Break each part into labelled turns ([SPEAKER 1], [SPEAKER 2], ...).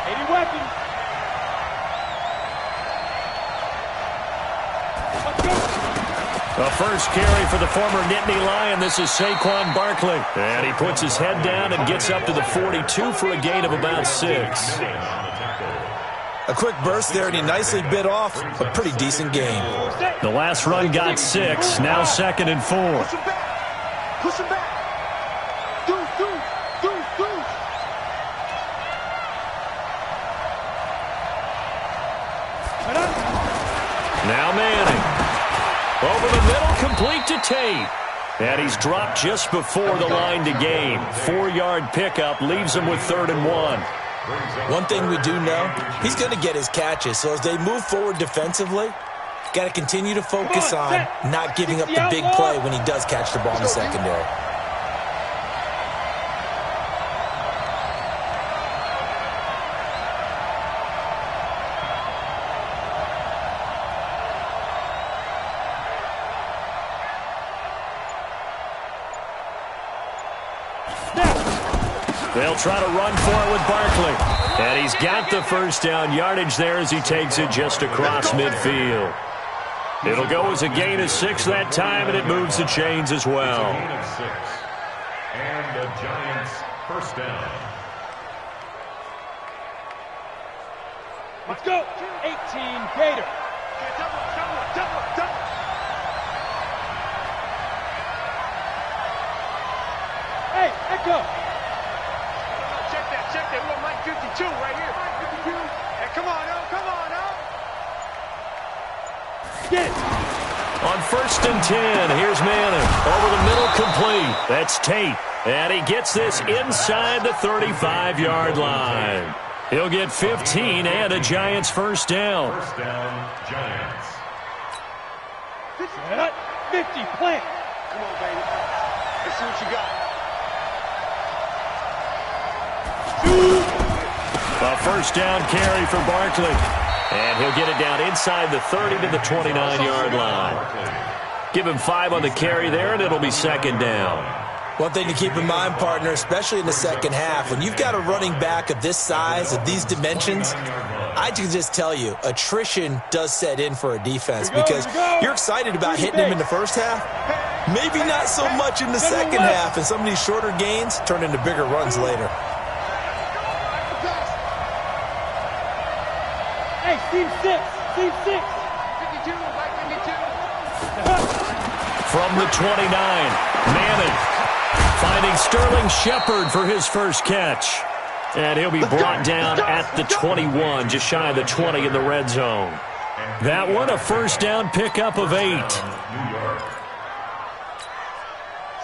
[SPEAKER 1] 80 weapons. Let's go.
[SPEAKER 2] A first carry for the former Nittany Lion. This is Saquon Barkley. And he puts his head down and gets up to the 42 for a gain of about 6.
[SPEAKER 3] A quick burst there, and he nicely bit off a pretty decent game.
[SPEAKER 2] The last run got 6. Now 2nd and 4.
[SPEAKER 1] Push him back. Push him back. Do.
[SPEAKER 2] Now Manning. Over the middle, complete to Tate. And he's dropped just before the line to gain. 4-yard pickup leaves him with 3rd and 1.
[SPEAKER 3] One thing we do know, he's going to get his catches. So as they move forward defensively, got to continue to focus on not giving up the big play when he does catch the ball in the secondary.
[SPEAKER 2] They'll try to run for it with Barkley. And he's got the first down yardage there as he takes it just across midfield. It'll go as a gain of 6 that time, and it moves the chains as well.
[SPEAKER 4] Gain of 6. And the Giants first down.
[SPEAKER 1] Let's go. 18 Gator. Double. Hey, Echo. Check that. We're on Mike 52 right here. Mike 52. Hey, come on, oh. Get it.
[SPEAKER 2] On 1st and 10, here's Manning. Over the middle, complete. That's Tate. And he gets this inside the 35-yard line. He'll get 15 and a Giants first down.
[SPEAKER 4] First down, Giants.
[SPEAKER 1] 50, plant. Come on, baby. Let's see what you got.
[SPEAKER 2] A first down carry for Barkley. And he'll get it down inside the 30 to the 29-yard line. Give him 5 on the carry there, and it'll be 2nd down.
[SPEAKER 3] One thing to keep in mind, partner, especially in the second half, when you've got a running back of this size, of these dimensions, I can just tell you, attrition does set in for a defense because you're excited about hitting him in the first half. Maybe not so much in the second half, and some of these shorter gains turn into bigger runs later.
[SPEAKER 1] Hey, Team 6. 52, Mike 52.
[SPEAKER 2] From the 29, Manning finding Sterling Shepard for his first catch. And he'll be brought down at the 21, just shy of the 20 in the red zone. That one, a first down pickup of 8.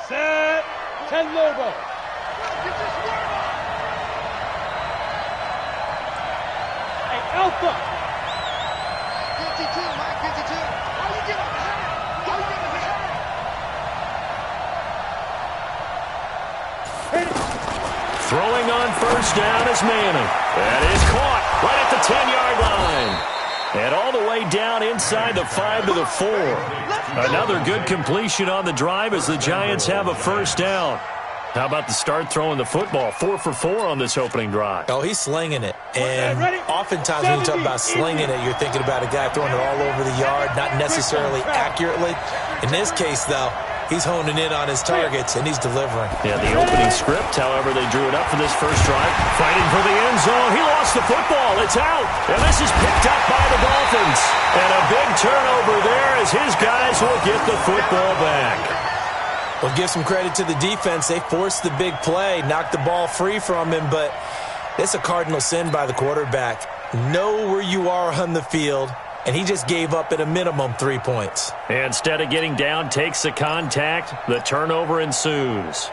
[SPEAKER 1] Set. 10 logo. Hey, Alpha. 52, Mike 52. How you get up ahead?
[SPEAKER 2] Throwing on first down is Manning. That is caught right at the 10-yard line. And all the way down inside the 5 to the 4. Another good completion on the drive as the Giants have a first down. How about the start throwing the football? 4 for 4 on this opening drive.
[SPEAKER 3] Oh, he's slinging it. And oftentimes when you talk about slinging it, you're thinking about a guy throwing it all over the yard, not necessarily accurately. In this case, though, he's honing in on his targets, and he's delivering.
[SPEAKER 2] Yeah, the opening script, however, they drew it up for this first drive. Fighting for the end zone. He lost the football. It's out. And this is picked up by the Dolphins. And a big turnover there as his guys will get the football back.
[SPEAKER 3] Well, give some credit to the defense. They forced the big play, knocked the ball free from him, but it's a cardinal sin by the quarterback. Know where you are on the field, and he just gave up at a minimum 3 points.
[SPEAKER 2] Instead of getting down, takes the contact. The turnover ensues.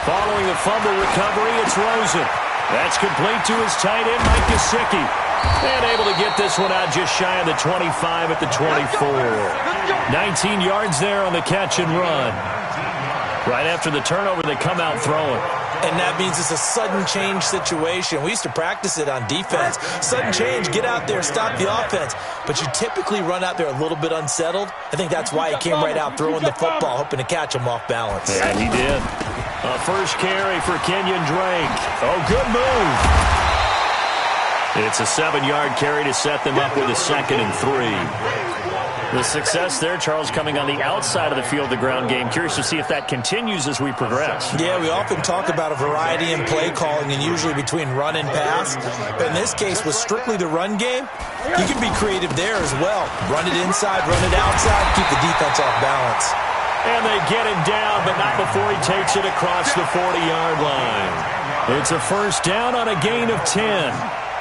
[SPEAKER 2] Following the fumble recovery, it's Rosen. That's complete to his tight end, Mike Gesicki. And able to get this one out just shy of the 25 at the 24. 19 yards there on the catch and run. Right after the turnover, they come out throwing.
[SPEAKER 3] And that means it's a sudden change situation. We used to practice it on defense. Sudden change, get out there, stop the offense. But you typically run out there a little bit unsettled. I think that's why he came right out throwing the football, hoping to catch him off balance.
[SPEAKER 2] Yeah, he did. A first carry for Kenyon Drake. Oh, good move. It's a 7-yard carry to set them up with a 2nd and 3.
[SPEAKER 5] The success there, Charles, coming on the outside of the field, the ground game. Curious to see if that continues as we progress.
[SPEAKER 3] Yeah, we often talk about a variety in play calling and usually between run and pass. But in this case, with strictly the run game, you can be creative there as well. Run it inside, run it outside, keep the defense off balance.
[SPEAKER 2] And they get him down, but not before he takes it across the 40-yard line. It's a first down on a gain of 10.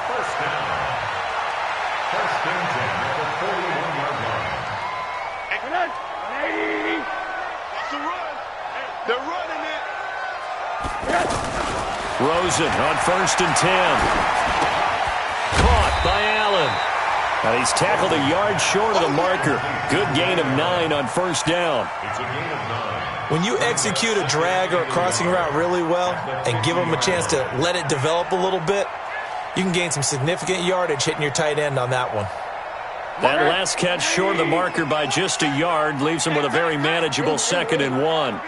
[SPEAKER 4] First down. First and 10 at the 41-yard line.
[SPEAKER 1] It's a run. They're running it.
[SPEAKER 2] Rosen on first and 10. Caught by Allen. And he's tackled a yard short of the marker. Good gain of 9 on first down.
[SPEAKER 4] It's a gain of 9.
[SPEAKER 3] When you execute a drag or a crossing route really well and give them a chance to let it develop a little bit, you can gain some significant yardage hitting your tight end on that one.
[SPEAKER 2] That last catch short of the marker by just a yard leaves him with a very manageable 2nd and 1.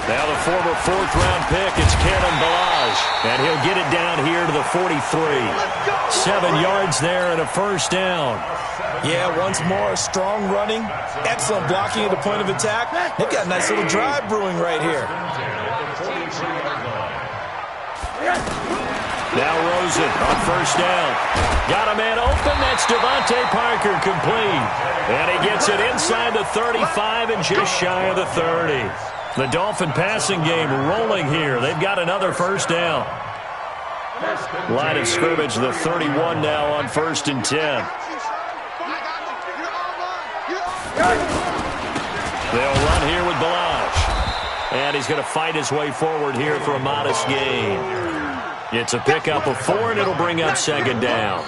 [SPEAKER 2] Now the former 4th-round pick, it's Kalen Ballage, and he'll get it down here to the 43. 7 yards there and a first down.
[SPEAKER 3] Yeah, once more, strong running, excellent blocking at the point of attack. They've got a nice little drive brewing right here.
[SPEAKER 2] Now Rosen on first down. Got a man open. That's Devontae Parker, complete. And he gets it inside the 35 and just shy of the 30. The Dolphin passing game rolling here. They've got another first down. Line of scrimmage, the 31 now on first and 10. They'll run here with Ballage. And he's going to fight his way forward here for a modest gain. It's a pickup of 4, and it'll bring up 2nd down.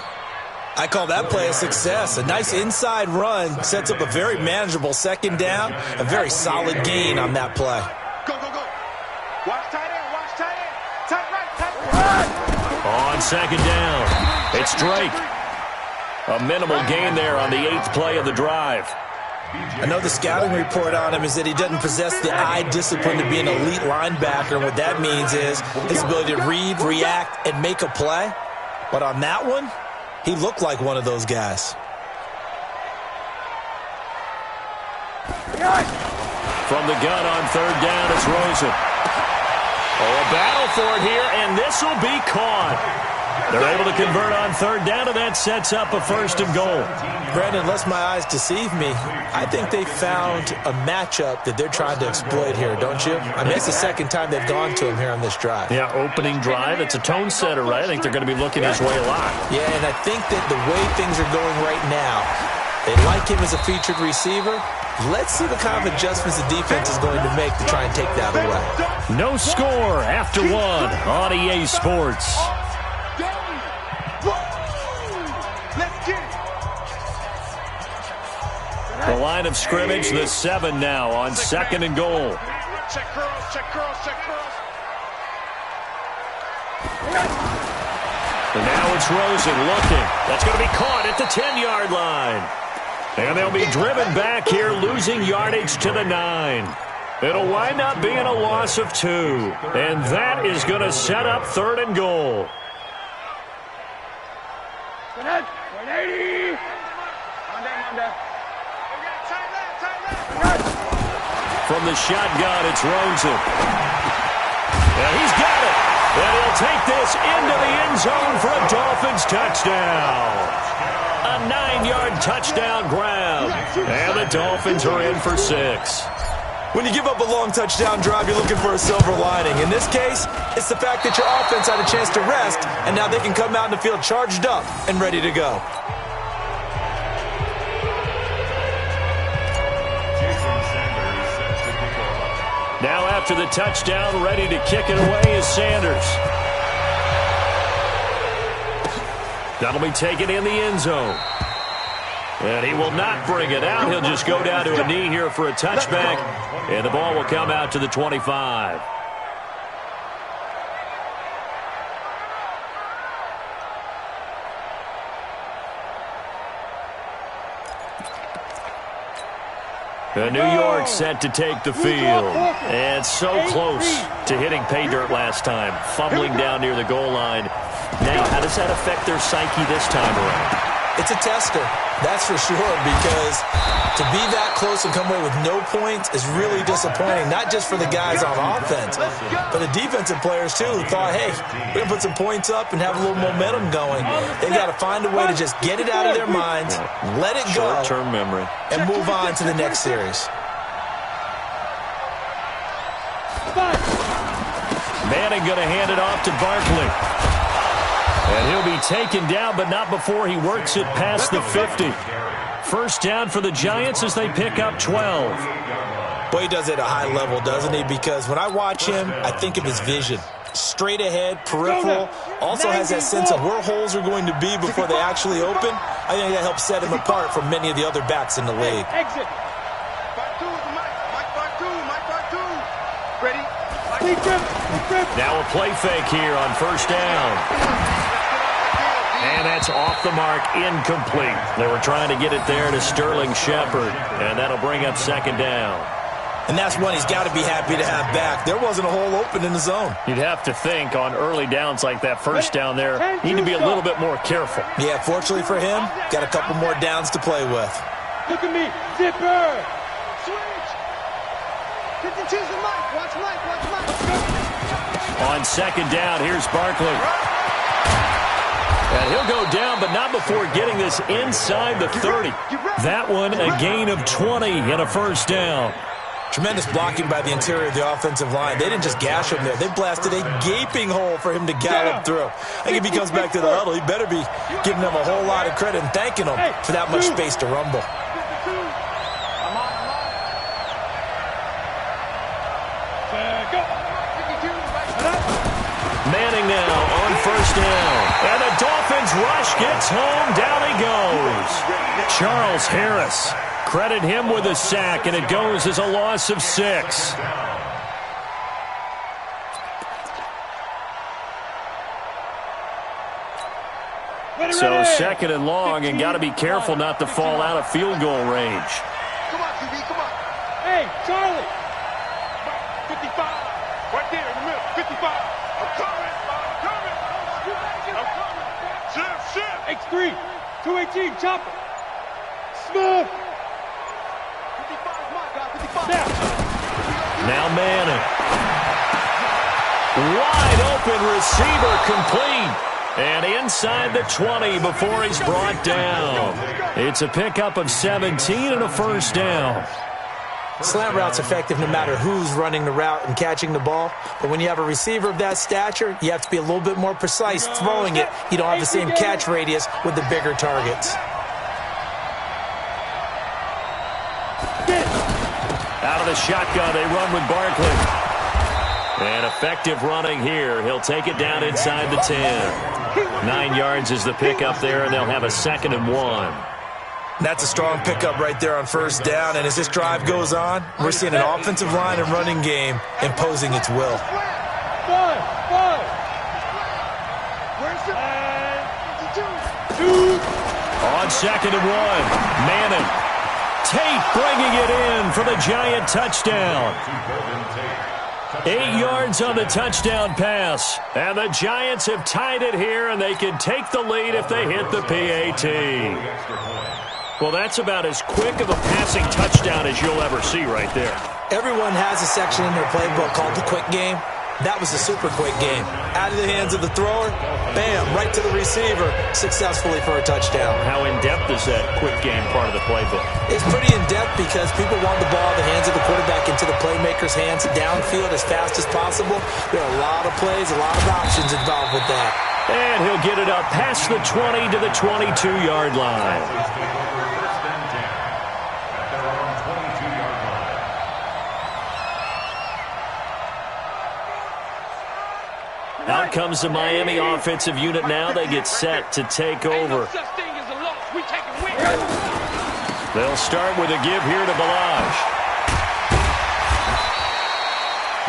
[SPEAKER 3] I call that play a success. A nice inside run sets up a very manageable 2nd down. A very solid gain on that play.
[SPEAKER 1] Go, go, go. Watch tight end, watch tight end. Tight right, tight right.
[SPEAKER 2] On 2nd down, it's Drake. A minimal gain there on the 8th play of the drive.
[SPEAKER 3] I know the scouting report on him is that he doesn't possess the eye discipline to be an elite linebacker. What that means is his ability to read, react, and make a play. But on that one, he looked like one of those guys.
[SPEAKER 2] From the gun on 3rd down, it's Rosen. Oh, a battle for it here, and this will be caught. They're able to convert on 3rd down, and that sets up a 1st and goal.
[SPEAKER 3] Brandon, unless my eyes deceive me, I think they found a matchup that they're trying to exploit here, don't you? I mean, it's the 2nd time they've gone to him here on this drive.
[SPEAKER 2] Yeah, opening drive. It's a tone setter, right? I think they're going to be looking his way a lot.
[SPEAKER 3] Yeah, and I think that the way things are going right now, they like him as a featured receiver. Let's see the kind of adjustments the defense is going to make to try and take that away.
[SPEAKER 2] No score after 1 on EA Sports. The line of scrimmage, the 7 now on 2nd and goal.
[SPEAKER 1] Check curls, check curls, check curls.
[SPEAKER 2] And now it's Rosen looking. That's going to be caught at the 10-yard line. And they'll be driven back here, losing yardage to the 9. It'll wind up being a loss of 2. And that is going to set up 3rd and goal.
[SPEAKER 1] 180.
[SPEAKER 2] From the shotgun, it's Rosen. And he's got it. And he'll take this into the end zone for a Dolphins touchdown. A 9-yard touchdown grab. And the Dolphins are in for 6.
[SPEAKER 3] When you give up a long touchdown drive, you're looking for a silver lining. In this case, it's the fact that your offense had a chance to rest, and now they can come out in the field charged up and ready to go.
[SPEAKER 2] Now after the touchdown, ready to kick it away is Sanders. That'll be taken in the end zone. And he will not bring it out. He'll just go down to a knee here for a touchback. And the ball will come out to the 25. New York set to take the field. And so close to hitting pay dirt last time. Fumbling down near the goal line. Now, how does that affect their psyche this time around?
[SPEAKER 3] It's a tester, that's for sure, because to be that close and come away with no points is really disappointing, not just for the guys on offense, but the defensive players, too, who thought, hey, we're going to put some points up and have a little momentum going. They got to find a way to just get it out of their minds, let it go,
[SPEAKER 2] short-term memory,
[SPEAKER 3] and move on to the next series.
[SPEAKER 2] Manning going to hand it off to Barkley. And he'll be taken down, but not before he works it past the 50. First down for the Giants as they pick up 12.
[SPEAKER 3] Boy, he does it at a high level, doesn't he? Because when I watch him, I think of his vision. Straight ahead, peripheral. Also has that sense of where holes are going to be before they actually open. I think that helps set him apart from many of the other backs in the league.
[SPEAKER 1] Exit. Ready?
[SPEAKER 2] Now a play fake here on first down. And that's off the mark, incomplete. They were trying to get it there to Sterling Shepard, and that'll bring up second down.
[SPEAKER 3] And that's one he's got to be happy to have back. There wasn't a hole open in the zone.
[SPEAKER 2] You'd have to think on early downs like that first down there, need to be a little bit more careful.
[SPEAKER 3] Yeah, fortunately for him, got a couple more downs to play with.
[SPEAKER 1] Look at me, zipper. Switch. 52's the mic. Watch Mike, watch Mike.
[SPEAKER 2] On second down, here's Barkley. And he'll go down, but not before getting this inside the 30. That one, a gain of 20 and a first down.
[SPEAKER 3] Tremendous blocking by the interior of the offensive line. They didn't just gash him there. They blasted a gaping hole for him to gallop through. I think if he comes back to the huddle, he better be giving them a whole lot of credit and thanking them for that much space to rumble.
[SPEAKER 2] Manning now on first down. And the Dolphins rush gets home. Down he goes. Charles Harris. Credit him with a sack, and it goes as a loss of 6. So second and long, and got to be careful not to fall out of field goal range.
[SPEAKER 1] Come on, QB, come on. Hey, Charlie. 55. Right there in the middle. 55. I'm coming. I'm coming. X3. 218. Chopper. Smith. 55 is my guy. 55.
[SPEAKER 2] Now Manning. Wide open receiver complete. And inside the 20 before he's brought down. It's a pickup of 17 and a first down.
[SPEAKER 3] Slant route's effective no matter who's running the route and catching the ball. But when you have a receiver of that stature, you have to be a little bit more precise throwing it. You don't have the same catch radius with the bigger targets.
[SPEAKER 2] Out of the shotgun, they run with Barkley. And effective running here. He'll take it down inside the 10. 9 yards is the pickup there, and they'll have a 2nd and 1.
[SPEAKER 3] That's a strong pickup right there on first down, and as this drive goes on, we're seeing an offensive line and running game imposing its will.
[SPEAKER 2] On 2nd and 1, Manning. Tate bringing it in for the Giant touchdown. 8 yards on the touchdown pass. And the Giants have tied it here, and they can take the lead if they hit the PAT. Well, that's about as quick of a passing touchdown as you'll ever see right there.
[SPEAKER 3] Everyone has a section in their playbook called the quick game. That was a super quick game. Out of the hands of the thrower, bam, right to the receiver, successfully for a touchdown.
[SPEAKER 2] How in-depth is that quick game part of the playbook?
[SPEAKER 3] It's pretty in-depth because people want the ball in the hands of the quarterback into the playmaker's hands downfield as fast as possible. There are a lot of plays, a lot of options involved with that.
[SPEAKER 2] And he'll get it up past the 20 to the 22-yard line. Out comes the Miami offensive unit now. They get set to take over. They'll start with a give here to Balaj.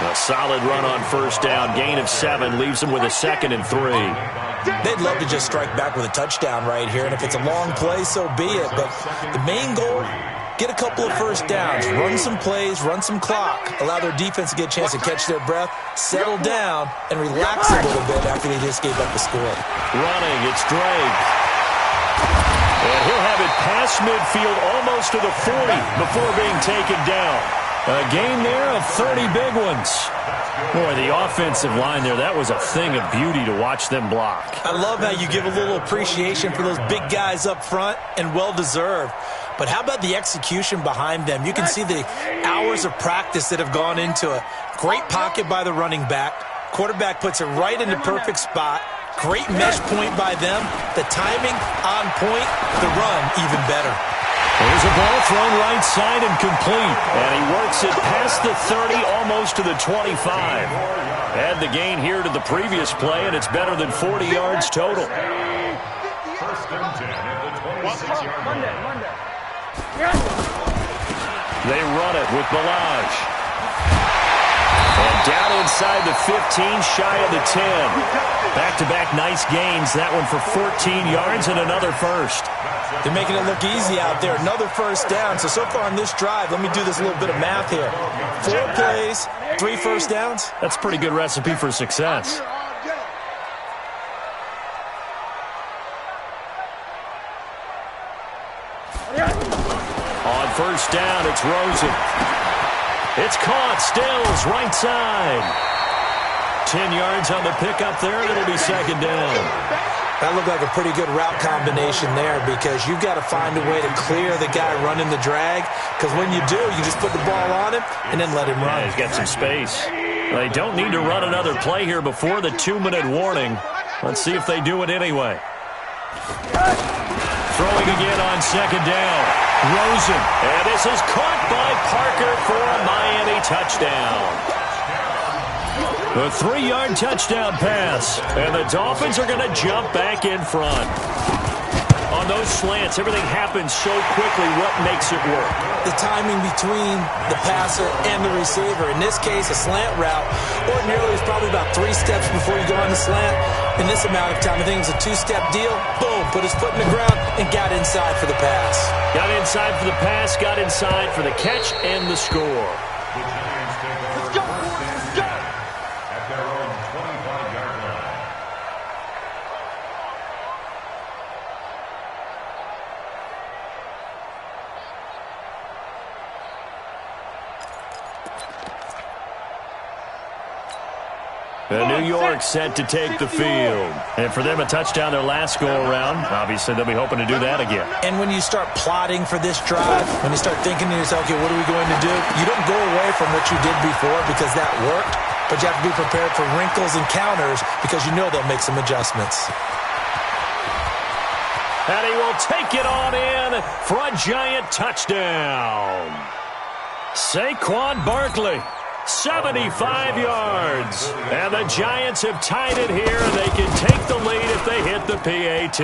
[SPEAKER 2] A solid run on first down. Gain of 7 leaves them with a 2nd and 3.
[SPEAKER 3] They'd love to just strike back with a touchdown right here, and if it's a long play, so be it. But the main goal, get a couple of first downs, run some plays, run some clock, allow their defense to get a chance to catch their breath, settle down, and relax a little bit after they just gave up the score.
[SPEAKER 2] Running, it's Drake. And he'll have it past midfield almost to the 40 before being taken down. A gain there of 30 big ones. Boy, the offensive line there, that was a thing of beauty to watch them block.
[SPEAKER 3] I love how you give a little appreciation for those big guys up front, and well-deserved. But how about the execution behind them? You can see the hours of practice that have gone into it. Great pocket by the running back. Quarterback puts it right in the perfect spot. Great mesh point by them. The timing on point. The run even better.
[SPEAKER 2] There's a ball thrown right side and complete. And he works it past the 30, almost to the 25. Add the gain here to the previous play, and it's better than 40 yards total.
[SPEAKER 4] First and 10 at the 26-yard line.
[SPEAKER 2] They run it with Balaj. And down inside the 15, shy of the 10. Back-to-back nice gains. That one for 14 yards and another first.
[SPEAKER 3] They're making it look easy out there. Another first down. So far on this drive, let me do this little bit of math here. 4 plays, 3 first downs.
[SPEAKER 2] That's a pretty good recipe for success. On first down, it's Rosen. It's caught. Stills, right side. 10 yards on the pickup there, and it'll be 2nd down.
[SPEAKER 3] That looked like a pretty good route combination there, because you've got to find a way to clear the guy running the drag, because when you do, you just put the ball on him and then let him run.
[SPEAKER 2] Yeah, he's got some space. They don't need to run another play here before the 2-minute warning. Let's see if they do it anyway. Throwing again on 2nd down. Rosen. And this is caught by Parker for a Miami touchdown. A 3-yard touchdown pass. And the Dolphins are going to jump back in front. On those slants, everything happens so quickly. What makes it work?
[SPEAKER 3] The timing between the passer and the receiver. In this case, a slant route. Ordinarily, it's probably about 3 steps before you go on the slant. In this amount of time, I think it was a 2-step deal. Boom, put his foot in the ground and got inside for the pass.
[SPEAKER 2] Got inside for the pass, got inside for the catch and the score.
[SPEAKER 4] The Giants take over first and 10 at their own 25-yard line.
[SPEAKER 2] New York set to take the field. And for them, a touchdown their last go-around. Obviously, they'll be hoping to do that again.
[SPEAKER 3] And when you start plotting for this drive, when you start thinking to yourself, okay, what are we going to do? You don't go away from what you did before because that worked, but you have to be prepared for wrinkles and counters because you know they'll make some adjustments.
[SPEAKER 2] And he will take it on in for a Giant touchdown. Saquon Barkley. 75 yards. And the Giants have tied it here. They can take the lead if they hit the PAT.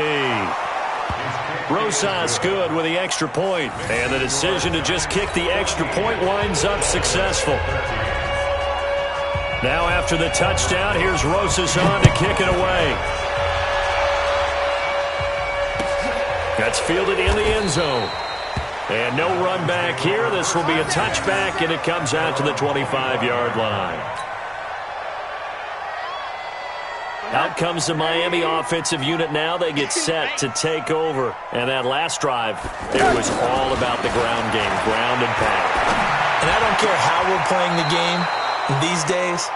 [SPEAKER 2] Rosas good with the extra point. And the decision to just kick the extra point winds up successful. Now after the touchdown, here's Rosas on to kick it away. That's fielded in the end zone. And no run back here. This will be a touchback, and it comes out to the 25-yard line. Out comes the Miami offensive unit now. They get set to take over. And that last drive, it was all about the ground game, ground and pound.
[SPEAKER 3] And I don't care how we're playing the game these days,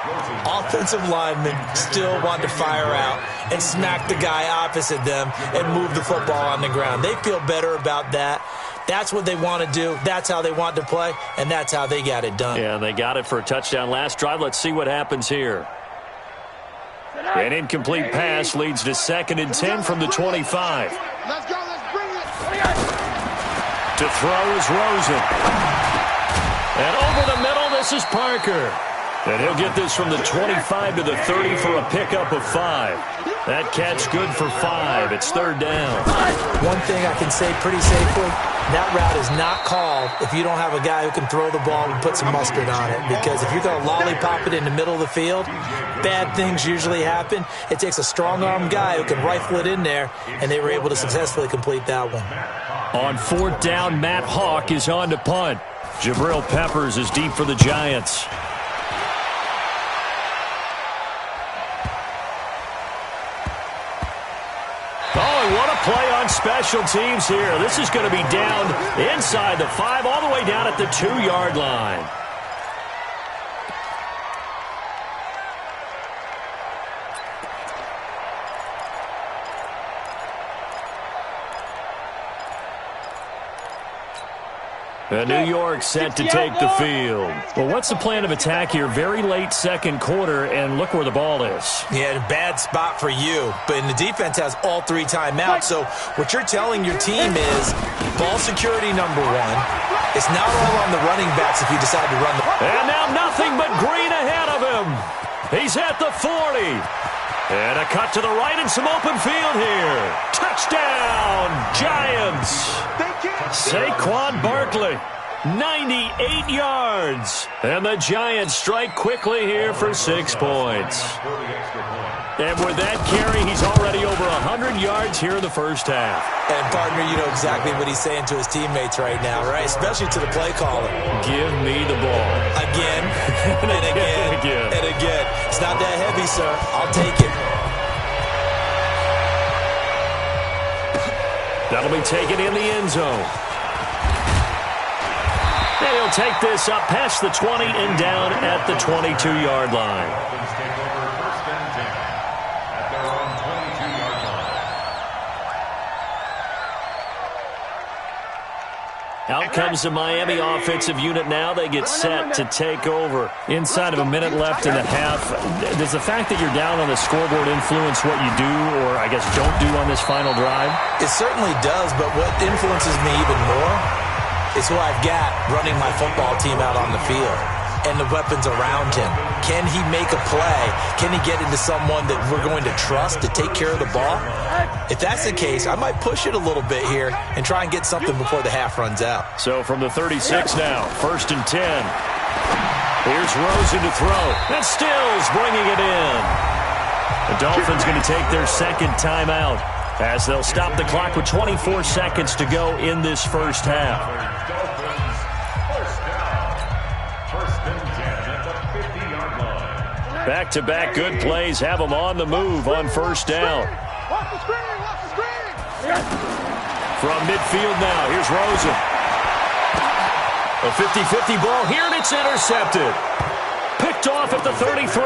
[SPEAKER 3] offensive linemen still want to fire out and smack the guy opposite them and move the football on the ground. They feel better about that. That's what they want to do. That's how they want to play, and that's how they got it done.
[SPEAKER 2] Yeah, they got it for a touchdown last drive. Let's see what happens here. An incomplete pass leads to 2nd and 10 from the 25.
[SPEAKER 1] Let's go, let's bring it.
[SPEAKER 2] To throw is Rosen. And over the middle, this is Parker. And he'll get this from the 25 to the 30 for a pickup of 5. That catch good for 5. It's 3rd down.
[SPEAKER 3] One thing I can say pretty safely, That route is not called if you don't have a guy who can throw the ball and put some mustard on it. Because if you're going to lollipop it in the middle of the field, bad things usually happen. It takes a strong-arm guy who can rifle it in there, and they were able to successfully complete that one.
[SPEAKER 2] On 4th down, Matt Hawk is on to punt. Jabril Peppers is deep for the Giants. Oh, and what a play on special teams here. This is going to be down inside the 5, all the way down at the 2-yard line. New York set to take the field. Well, what's the plan of attack here? Very late second quarter, and look where the ball is.
[SPEAKER 3] Yeah, bad spot for you. But the defense has all 3 timeouts. So what you're telling your team is ball security number 1. It's not all on the running backs if you decide to run the...
[SPEAKER 2] And now nothing but green ahead of him. He's at the 40. And a cut to the right and some open field here. Touchdown, Giants. Saquon Barkley, 98 yards. And the Giants strike quickly here for 6 points. And with that carry, he's already over 100 yards here in the first half.
[SPEAKER 3] And, partner, you know exactly what he's saying to his teammates right now, right? Especially to the play caller.
[SPEAKER 2] Give me the ball.
[SPEAKER 3] Again, and again, and again. It's not that heavy, sir. I'll take it.
[SPEAKER 2] That'll be taken in the end zone. And he'll take this up past the 20 and down at the 22-yard line. Out comes the Miami offensive unit now. They get set to take over. Inside of a minute left in the half, does the fact that you're down on the scoreboard influence what you do or, I guess, don't do on this final drive?
[SPEAKER 3] It certainly does, but what influences me even more is who I've got running my football team out on the field and the weapons around him. Can he make a play? Can he get into someone that we're going to trust to take care of the ball? If that's the case, I might push it a little bit here and try and get something before the half runs out.
[SPEAKER 2] So from the 36 now, 1st and 10. Here's Rosen to throw. And Stills bringing it in. The Dolphins going to take their second timeout as they'll stop the clock with 24 seconds to go in this first half. Back-to-back good plays have them on the move on 1st down. From midfield now, here's Rosen. A 50-50 ball here, and it's intercepted. Picked off at the 33.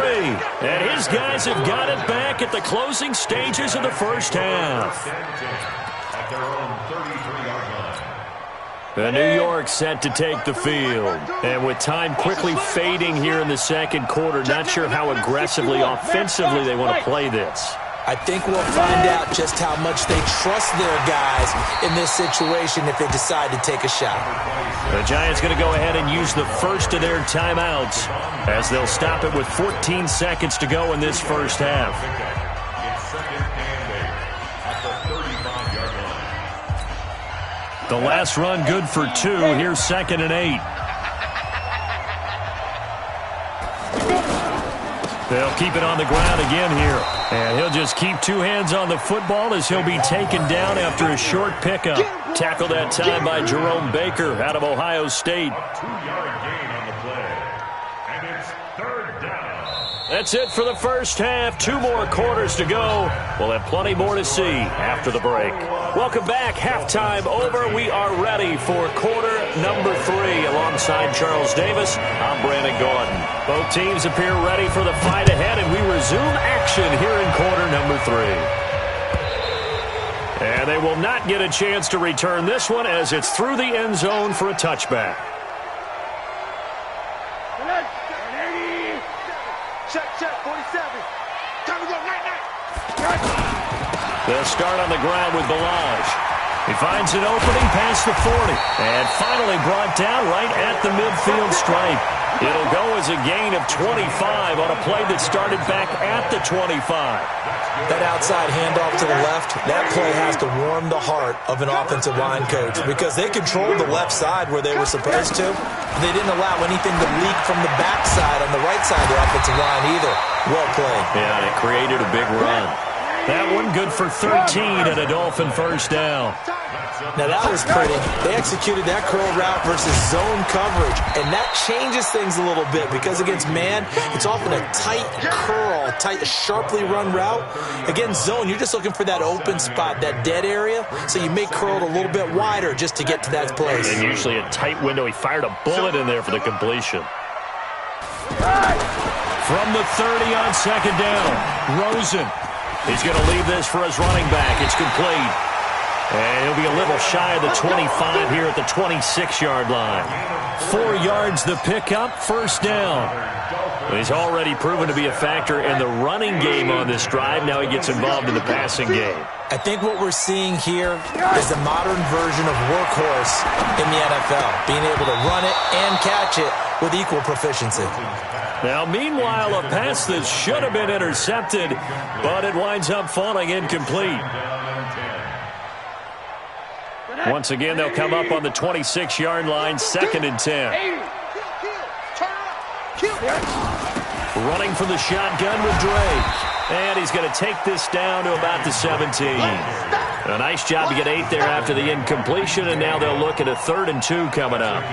[SPEAKER 2] And his guys have got it back at the closing stages of the first half.
[SPEAKER 4] At their own 33-yard line.
[SPEAKER 2] New York set to take the field. And with time quickly fading here in the second quarter, not sure how aggressively, offensively they want to play this.
[SPEAKER 3] I think we'll find out just how much they trust their guys in this situation if they decide to take a shot.
[SPEAKER 2] The Giants going to go ahead and use the first of their timeouts as they'll stop it with 14 seconds to go in this first half.
[SPEAKER 4] It's second and 8 at the 35-yard line.
[SPEAKER 2] The last run good for 2. Here's 2nd and 8. They'll keep it on the ground again here. And he'll just keep 2 hands on the football as he'll be taken down after a short pickup. Tackled that time by Jerome Baker out of Ohio State.
[SPEAKER 4] 2-yard gain on the play. And it's 3rd down.
[SPEAKER 2] That's it for the first half. 2 more quarters to go. We'll have plenty more to see after the break. Welcome back. Halftime over. We are ready for quarter number 3. Alongside Charles Davis, I'm Brandon Gordon. Both teams appear ready for the fight ahead, and we resume action here in quarter number 3. And they will not get a chance to return this one as it's through the end zone for a touchback.
[SPEAKER 1] Check, 47. Time to go, night.
[SPEAKER 2] They'll start on the ground with Balaj. He finds an opening past the 40. And finally brought down right at the midfield stripe. It'll go as a gain of 25 on a play that started back at the 25.
[SPEAKER 3] That outside handoff to the left, that play has to warm the heart of an offensive line coach because they controlled the left side where they were supposed to. They didn't allow anything to leak from the backside on the right side of the offensive line either. Well played.
[SPEAKER 2] Yeah, it created a big run. That one good for 13 and a Dolphin first down.
[SPEAKER 3] Now that was pretty. They executed that curl route versus zone coverage, and that changes things a little bit because against man, it's often a tight curl, tight, sharply run route. Against zone, you're just looking for that open spot, that dead area, so you make curl a little bit wider just to get to that place.
[SPEAKER 2] And usually a tight window. He fired a bullet in there for the completion. From the 30 on second down, Rosen. He's going to leave this for his running back. It's complete. And he'll be a little shy of the 25 here at the 26-yard line. 4 yards the pickup, first down. He's already proven to be a factor in the running game on this drive. Now he gets involved in the passing game.
[SPEAKER 3] I think what we're seeing here is the modern version of workhorse in the NFL, being able to run it and catch it with equal proficiency.
[SPEAKER 2] Now, meanwhile, a pass that should have been intercepted, but it winds up falling incomplete. Once again, they'll come up on the 26-yard line, 2nd and 10. Running for the shotgun with Drake. And he's going to take this down to about the 17. A nice job to get 8 there after the incompletion, and now they'll look at a 3rd and 2 coming up.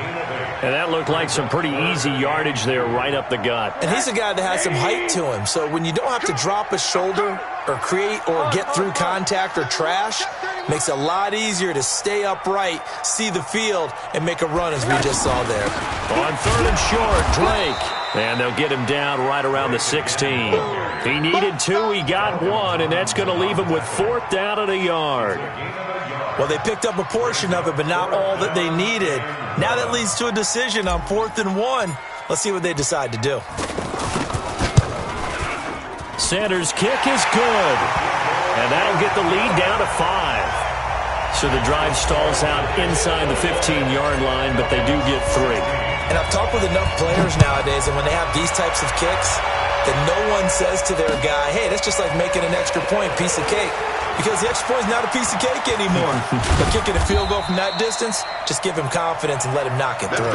[SPEAKER 2] And that looked like some pretty easy yardage there right up the gut.
[SPEAKER 3] And he's a guy that has some height to him, so when you don't have to drop a shoulder or create or get through contact or trash, makes it a lot easier to stay upright, see the field, and make a run as we just saw there.
[SPEAKER 2] On 3rd and short, Drake. And they'll get him down right around the 16. He needed 2, he got 1, and that's going to leave him with 4th down and a yard.
[SPEAKER 3] Well, they picked up a portion of it, but not all that they needed. Now that leads to a decision on 4th and 1. Let's see what they decide to do.
[SPEAKER 2] Sanders' kick is good. And that'll get the lead down to 5. So the drive stalls out inside the 15-yard line, but they do get 3.
[SPEAKER 3] And I've talked with enough players nowadays, and when they have these types of kicks, that no one says to their guy, hey, that's just like making an extra point, piece of cake. Because the extra point is not a piece of cake anymore. But kicking a field goal from that distance, just give him confidence and let him knock it through.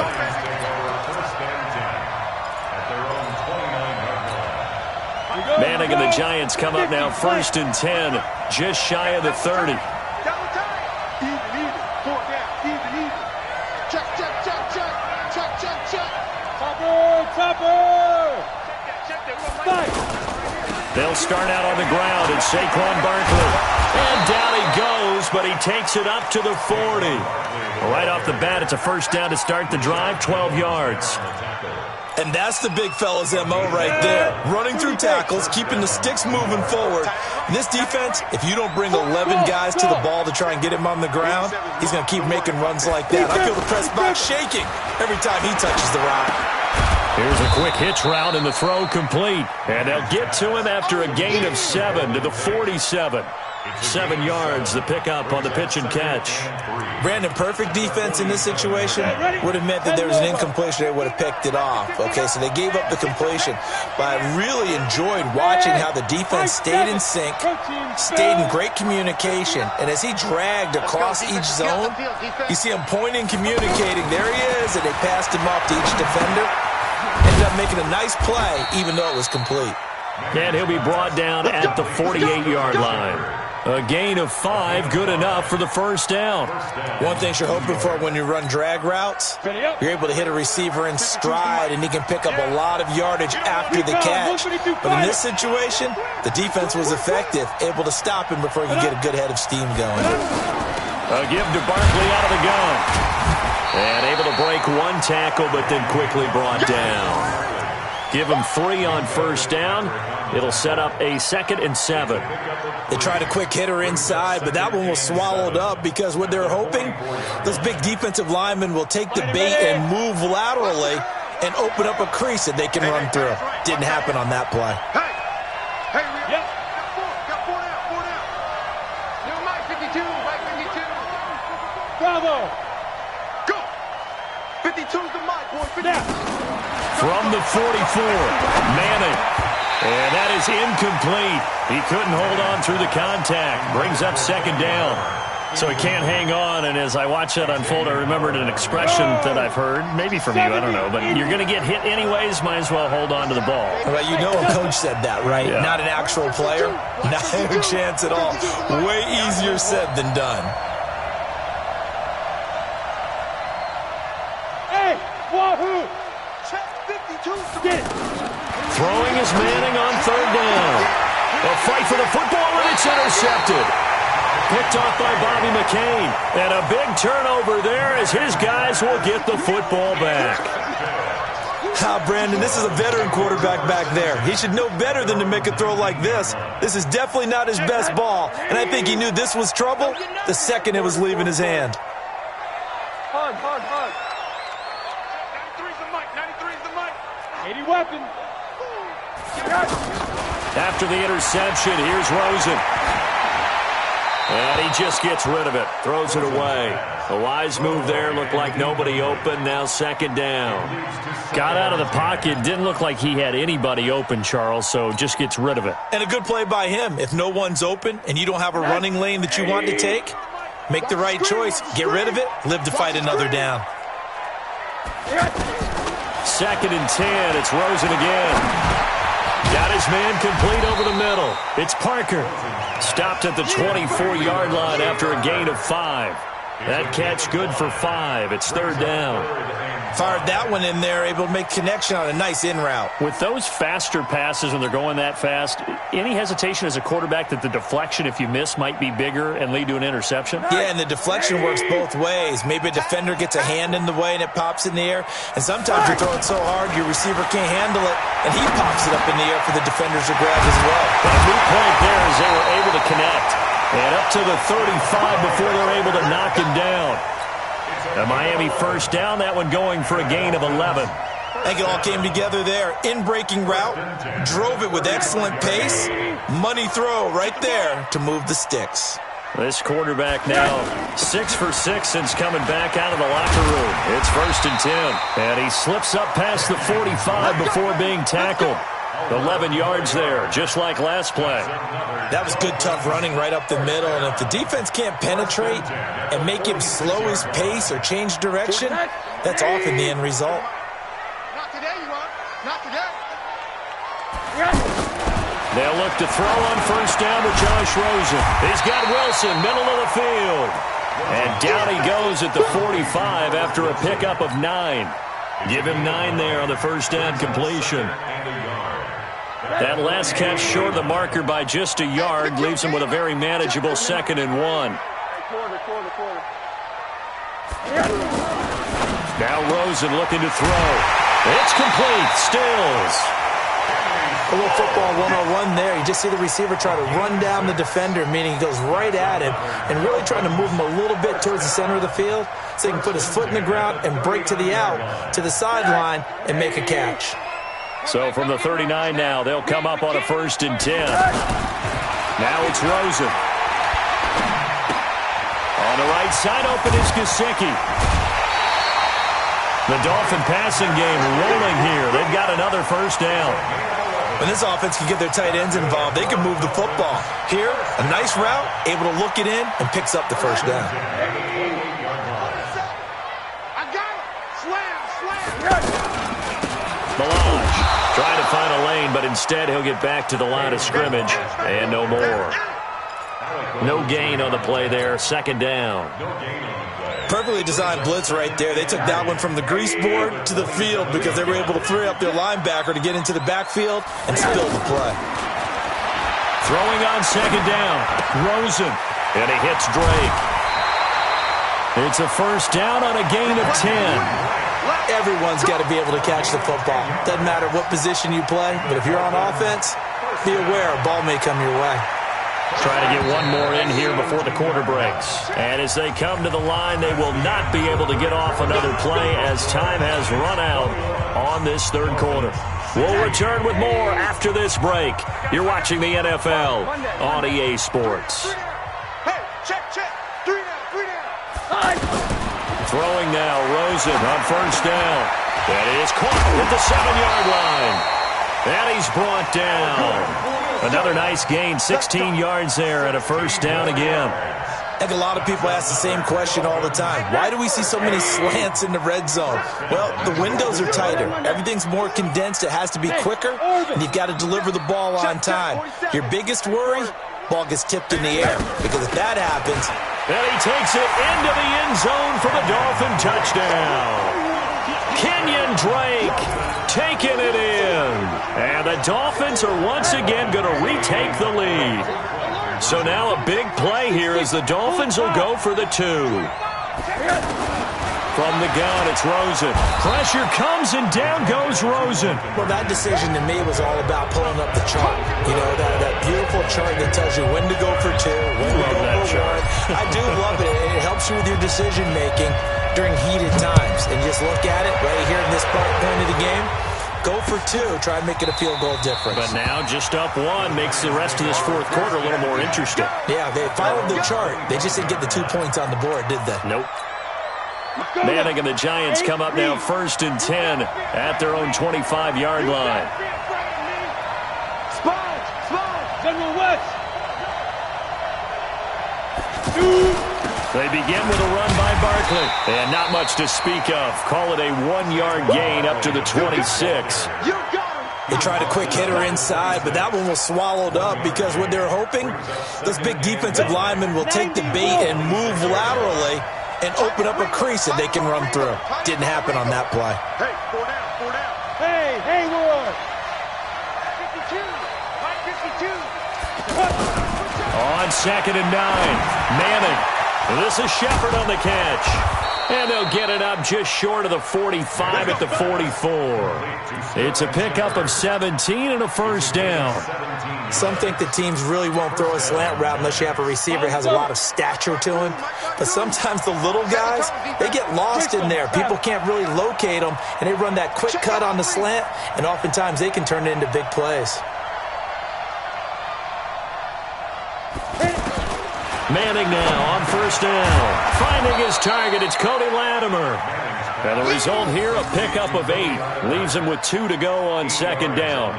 [SPEAKER 2] Manning and the Giants come up now 1st and 10, just shy of the 30. They'll start out on the ground, and Saquon Barkley. And down he goes, but he takes it up to the 40. Right off the bat, it's a first down to start the drive, 12 yards.
[SPEAKER 3] And that's the big fella's MO right there. Running through tackles, keeping the sticks moving forward. In this defense, if you don't bring 11 guys to the ball to try and get him on the ground, he's going to keep making runs like that. I feel the press box shaking every time he touches the rock.
[SPEAKER 2] Here's a quick hitch route and the throw complete. And they'll get to him after a gain of 7 to the 47. 7 yards, the pickup on the pitch and catch.
[SPEAKER 3] Brandon, perfect defense in this situation would have meant that there was an incompletion. They would have picked it off. Okay, so they gave up the completion. But I really enjoyed watching how the defense stayed in sync, stayed in great communication. And as he dragged across each zone, you see him pointing, communicating. There he is, and they passed him off to each defender. Ended up making a nice play, even though it was complete.
[SPEAKER 2] And he'll be brought down at the 48-yard line. A gain of 5, good enough for the first down.
[SPEAKER 3] One thing you're hoping for when you run drag routes, you're able to hit a receiver in stride, and he can pick up a lot of yardage after the catch. But in this situation, the defense was effective, able to stop him before he could get a good head of steam going.
[SPEAKER 2] A give to Barkley out of the gun. And able to break 1 tackle, but then quickly brought down. Give him 3 on first down. It'll set up a 2nd and 7.
[SPEAKER 3] They tried a quick hitter inside, but that one was swallowed up because what they're hoping, those big defensive linemen will take the bait and move laterally and open up a crease that they can run through. Didn't happen on that play.
[SPEAKER 1] Got 4 down. New Mike 52, Mike 52. 52's the mic, boy. Now.
[SPEAKER 2] From the 44, Manning. And that is incomplete. He couldn't hold on through the contact. Brings up second down. So he can't hang on, and as I watch that unfold, I remembered an expression that I've heard, maybe from you, I don't know, but you're going to get hit anyways, might as well hold on to the ball.
[SPEAKER 3] Well, you know a coach said that, right? Yeah. Not an actual player. Not a chance at all. Way easier said than done.
[SPEAKER 1] Hey, wahoo! Check 52.
[SPEAKER 2] Throwing is Manning on third down. A fight for the football, and it's intercepted. Picked off by Bobby McCain. And a big turnover there as his guys will get the football back.
[SPEAKER 3] Brandon, this is a veteran quarterback back there. He should know better than to make a throw like this. This is definitely not his best ball. And I think he knew this was trouble the second it was leaving his hand.
[SPEAKER 1] Hug. 93's the mic. 93's the mic. 80 weapon.
[SPEAKER 2] After the interception, here's Rosen. And he just gets rid of it, throws it away. A wise move there, looked like nobody open, now second down.
[SPEAKER 5] Got out of the pocket, didn't look like he had anybody open, Charles, so just gets rid of it.
[SPEAKER 3] And a good play by him. If no one's open and you don't have a running lane that you want to take, make the right choice, get rid of it, live to fight another down.
[SPEAKER 2] Second and 10, it's Rosen again. Got his man complete over the middle. It's Parker. Stopped at the 24-yard line after a gain of 5. That catch good for 5. It's third down.
[SPEAKER 3] Fired that one in there, able to make connection on a nice in route.
[SPEAKER 5] With those faster passes when they're going that fast, any hesitation as a quarterback that the deflection, if you miss, might be bigger and lead to an interception?
[SPEAKER 3] Yeah, and the deflection works both ways. Maybe a defender gets a hand in the way and it pops in the air. And sometimes you throw it so hard your receiver can't handle it, and he pops it up in the air for the defenders to grab as well.
[SPEAKER 2] A new point there as they were able to connect. And up to the 35 before they're able to knock him down. A Miami first down, that one going for a gain of 11.
[SPEAKER 3] I think it all came together there. In-breaking route, drove it with excellent pace. Money throw right there to move the sticks.
[SPEAKER 2] This quarterback now 6 for 6 since coming back out of the locker room. It's first and 10. And he slips up past the 45 before being tackled. 11 yards there, just like last play.
[SPEAKER 3] That was good, tough running right up the middle. And if the defense can't penetrate and make him slow his pace or change direction, that's often the end result.
[SPEAKER 1] Not today, you are. Not today.
[SPEAKER 2] They'll look to throw on first down to Josh Rosen. He's got Wilson, middle of the field. And down he goes at the 45 after a pickup of 9. Give him 9 there on the first down completion. That last catch short of the marker by just a yard leaves him with a very manageable 2nd and 1. Now Rosen looking to throw. It's complete. Stills.
[SPEAKER 3] A little football 101 there. You just see the receiver try to run down the defender, meaning he goes right at him and really trying to move him a little bit towards the center of the field so he can put his foot in the ground and break to the out, to the sideline, and make a catch.
[SPEAKER 2] So from the 39 now, they'll come up on a first and 10. Now it's Rosen. On the right side, open is Gesicki. The Dolphin passing game rolling here. They've got another first down.
[SPEAKER 3] When this offense can get their tight ends involved, they can move the football. Here, a nice route, able to look it in, and picks up the first down.
[SPEAKER 1] I got it. Slam.
[SPEAKER 2] Melange trying to find a lane, but instead he'll get back to the line of scrimmage, and no more. No gain on the play there, second down.
[SPEAKER 3] Perfectly designed blitz right there. They took that one from the grease board to the field because they were able to free up their linebacker to get into the backfield and spill the play.
[SPEAKER 2] Throwing on second down, Rosen, and he hits Drake. It's a first down on a gain of 10.
[SPEAKER 3] Everyone's got to be able to catch the football. Doesn't matter what position you play, but if you're on offense, be aware a ball may come your way.
[SPEAKER 2] Trying to get one more in here before the quarter breaks. And as they come to the line, they will not be able to get off another play as time has run out on this third quarter. We'll return with more after this break. You're watching the NFL on EA Sports.
[SPEAKER 1] Hey, check. 3 down.
[SPEAKER 2] Throwing now, Rosen on first down. That is caught at the 7-yard line. And he's brought down. Another nice gain, 16 yards there and a first down again.
[SPEAKER 3] I think a lot of people ask the same question all the time. Why do we see so many slants in the red zone? Well, the windows are tighter. Everything's more condensed. It has to be quicker, and you've got to deliver the ball on time. Your biggest worry, ball gets tipped in the air. Because if that happens...
[SPEAKER 2] And he takes it into the end zone for the Dolphin touchdown. Kenyon Drake taking it in. And the Dolphins are once again going to retake the lead. So now a big play here as the Dolphins will go for the 2. From the gun, it's Rosen. Pressure comes and down goes Rosen.
[SPEAKER 3] Well, that decision to me was all about pulling up the chart. You know, that beautiful chart that tells you when to go for 2, when to go for 1. I do love it. It helps you with your decision-making during heated times. And just look at it right here in this point of the game. Go for 2. Try and make it a field goal difference.
[SPEAKER 2] But now just up 1 makes the rest of this fourth quarter a little more interesting.
[SPEAKER 3] Yeah, they followed the chart. They just didn't get the 2 points on the board, did they?
[SPEAKER 2] Nope. Manning and the Giants come up now 1st and 10 at their own 25-yard line.
[SPEAKER 1] General West.
[SPEAKER 2] They begin with a run by Barkley. And not much to speak of. Call it a 1-yard gain up to the 26.
[SPEAKER 3] They tried a quick hitter inside, but that one was swallowed up because what they're hoping, those big defensive linemen will take the bait and move laterally and open up a crease that they can run through. Didn't happen on that play.
[SPEAKER 1] Hey, 4 down. Hey, Hayward. 52.
[SPEAKER 2] On 2nd and 9, Manning. This is Shepard on the catch. And they'll get it up just short of the 45 at the 44. It's a pickup of 17 and a first down.
[SPEAKER 3] Some think the teams really won't throw a slant route unless you have a receiver that has a lot of stature to him. But sometimes the little guys, they get lost in there. People can't really locate them, and they run that quick cut on the slant, and oftentimes they can turn it into big plays.
[SPEAKER 2] Manning now on first down. Finding his target, it's Cody Latimer. And the result here, a pickup of 8. Leaves him with 2 to go on 2nd down.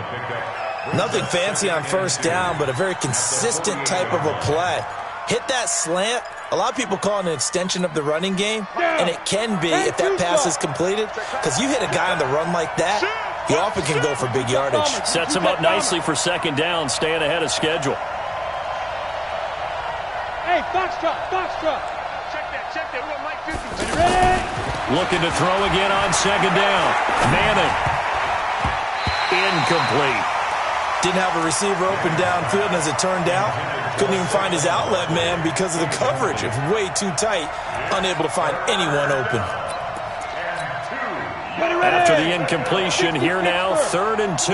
[SPEAKER 3] Nothing fancy on first down, but a very consistent type of a play. Hit that slant. A lot of people call it an extension of the running game, and it can be if that pass is completed, because you hit a guy on the run like that, he often can go for big yardage.
[SPEAKER 2] Sets him up nicely for 2nd down, staying ahead of schedule.
[SPEAKER 1] Hey, Foxtrot. Check that. We got Mike 50. Ready?
[SPEAKER 2] Looking to throw again on 2nd down. Manning. Incomplete.
[SPEAKER 3] Didn't have a receiver open downfield, and as it turned out, couldn't even find his outlet man because of the coverage. It's way too tight, unable to find anyone open.
[SPEAKER 2] After the incompletion, here now, 3rd and 2.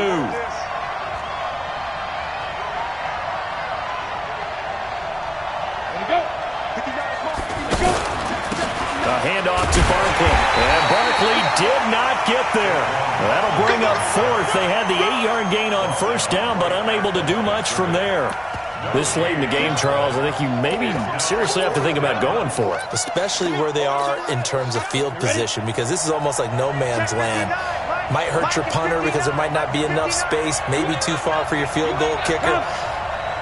[SPEAKER 2] A handoff to Barkley. And Barkley did not get there. That'll bring up 4th. They had the 8-yard gain on first down, but unable to do much from there. This late in the game, Charles, I think you maybe seriously have to think about going for it.
[SPEAKER 3] Especially where they are in terms of field position, because this is almost like no man's land. Might hurt your punter because there might not be enough space, maybe too far for your field goal kicker.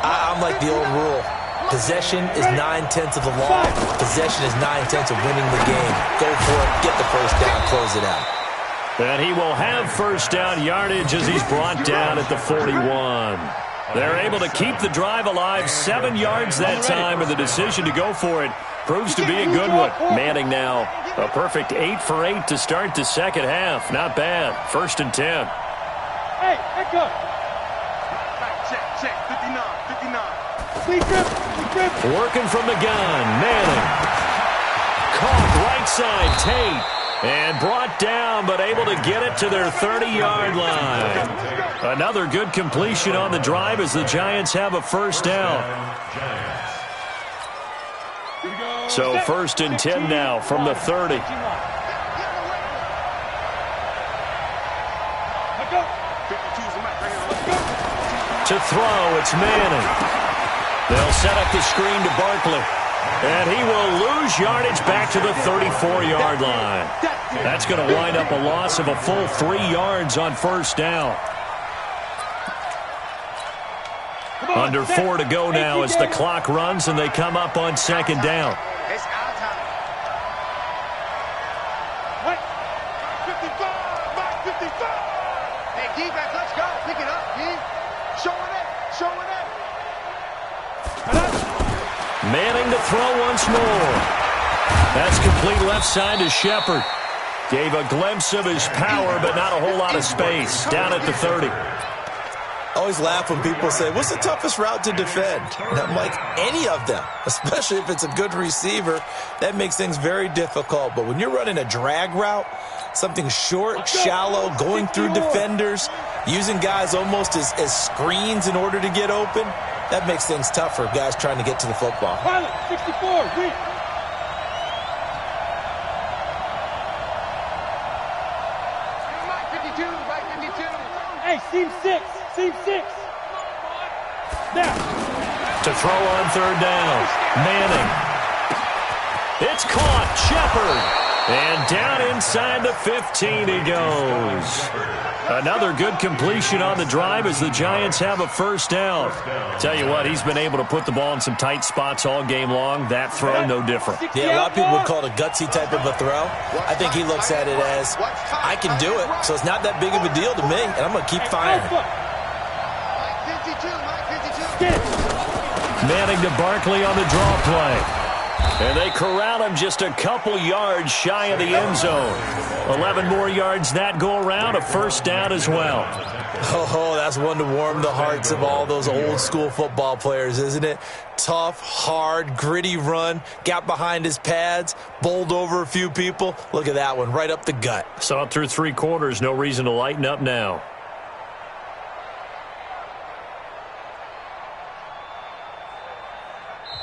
[SPEAKER 3] I'm like the old rule. Possession is 9/10 of the law. Possession is 9/10 of winning the game. Go for it, get the first down, close it out.
[SPEAKER 2] And he will have first down yardage as he's brought down at the 41. They're able to keep the drive alive, 7 yards that time, and the decision to go for it proves to be a good one. Manning now, a perfect 8 for 8 to start the second half. Not bad. 1st and 10.
[SPEAKER 1] Hey, echo. Check, 59.
[SPEAKER 2] Working from the gun, Manning. Caught right side, Tate. And brought down, but able to get it to their 30-yard line. Another good completion on the drive as the Giants have a first down. So 1st and 10 now from the 30. To throw, it's Manning. They'll set up the screen to Barkley. And he will lose yardage back to the 34-yard line. That's going to wind up a loss of a full 3 yards on first down. Under 4 to go now as the clock runs and they come up on second down.
[SPEAKER 1] It's our time. What? 55! Back 55! Hey, defense, let's go. Pick it up, D. Showing it. Showing it.
[SPEAKER 2] Manning to throw once more. That's complete left side to Shepard. Gave a glimpse of his power, but not a whole lot of space. Down at the 30.
[SPEAKER 3] I always laugh when people say, what's the toughest route to defend? And I'm like, any of them, especially if it's a good receiver. That makes things very difficult. But when you're running a drag route, something short, shallow, going through defenders, using guys almost as screens in order to get open, that makes things tough for guys trying to get to the football.
[SPEAKER 1] Pilot, 64, weak. Hey, seam 6. Seam 6. Now.
[SPEAKER 2] To throw on third down. Manning. It's caught. Shepard. And down inside the 15 he goes. Another good completion on the drive as the Giants have a first down. Tell you what, he's been able to put the ball in some tight spots all game long. That throw, no different.
[SPEAKER 3] Yeah, a lot of people would call it a gutsy type of a throw. I think he looks at it as, I can do it, so it's not that big of a deal to me, and I'm going to keep firing.
[SPEAKER 2] Manning to Barkley on the draw play. And they corral him just a couple yards shy of the end zone. 11 more yards that go around, a first down as well.
[SPEAKER 3] Oh, that's one to warm the hearts of all those old school football players, isn't it? Tough, hard, gritty run, got behind his pads, bowled over a few people. Look at that one, right up the gut.
[SPEAKER 2] Saw it through 3 quarters, no reason to lighten up now.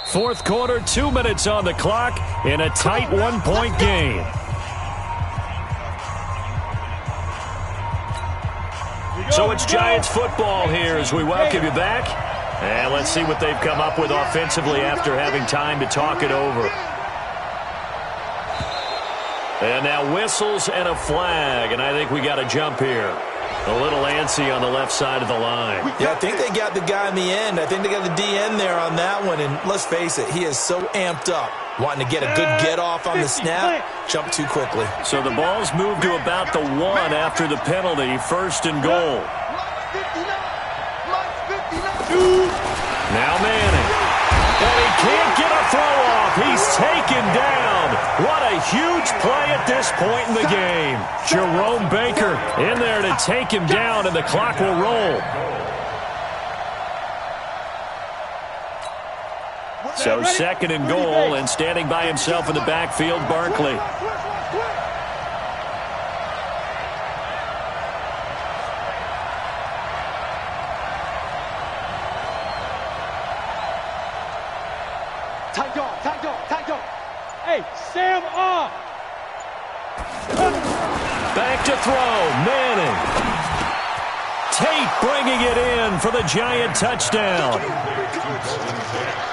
[SPEAKER 2] Fourth quarter, 2 minutes on the clock in a tight 1-point game. So it's Giants football here as we welcome you back. And let's see what they've come up with offensively after having time to talk it over. And now whistles and a flag, and I think we got a jump here. A little antsy on the left side of the line.
[SPEAKER 3] Yeah, I think they got the guy in the end. I think they got the DN there on that one. And let's face it, he is so amped up, wanting to get a good get-off on the snap, jump too quickly.
[SPEAKER 2] So the ball's moved to about the 1 after the penalty, first and goal. Now Manning. And he can't get a throw off. He's taken down. What a huge play at this point in the game. Jerome Baker in there to take him down, and the clock will roll. So second and goal, and standing by himself in the backfield, Barkley.
[SPEAKER 1] Tight dog. Hey, Sam off.
[SPEAKER 2] Back to throw, Manning. Tate bringing it in for the Giant touchdown.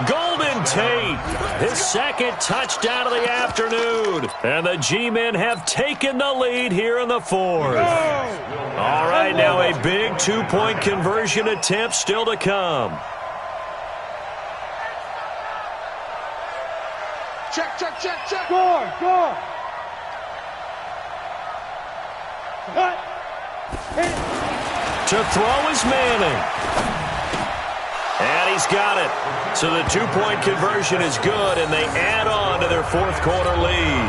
[SPEAKER 2] Golden Tate, his second touchdown of the afternoon. And the G-men have taken the lead here in the fourth. All right, now a big 2-point conversion attempt still to come.
[SPEAKER 1] Check. Score.
[SPEAKER 2] To throw is Manning. And he's got it. So the 2-point conversion is good, and they add on to their fourth quarter lead.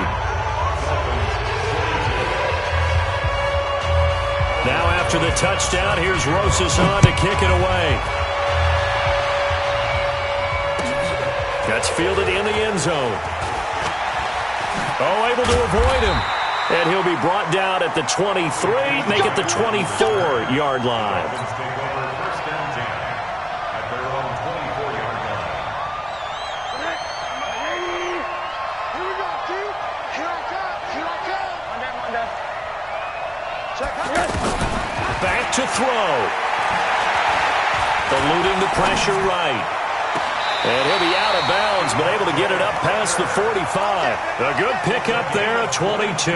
[SPEAKER 2] Now after the touchdown, here's Rosas on to kick it away. That's fielded in the end zone. Oh, able to avoid him. And he'll be brought down at the 23, make it the 24-yard line. Back to throw. Eluding the pressure right. And he'll be out of bounds, but able to get it up past the 45. A good pickup there at 22.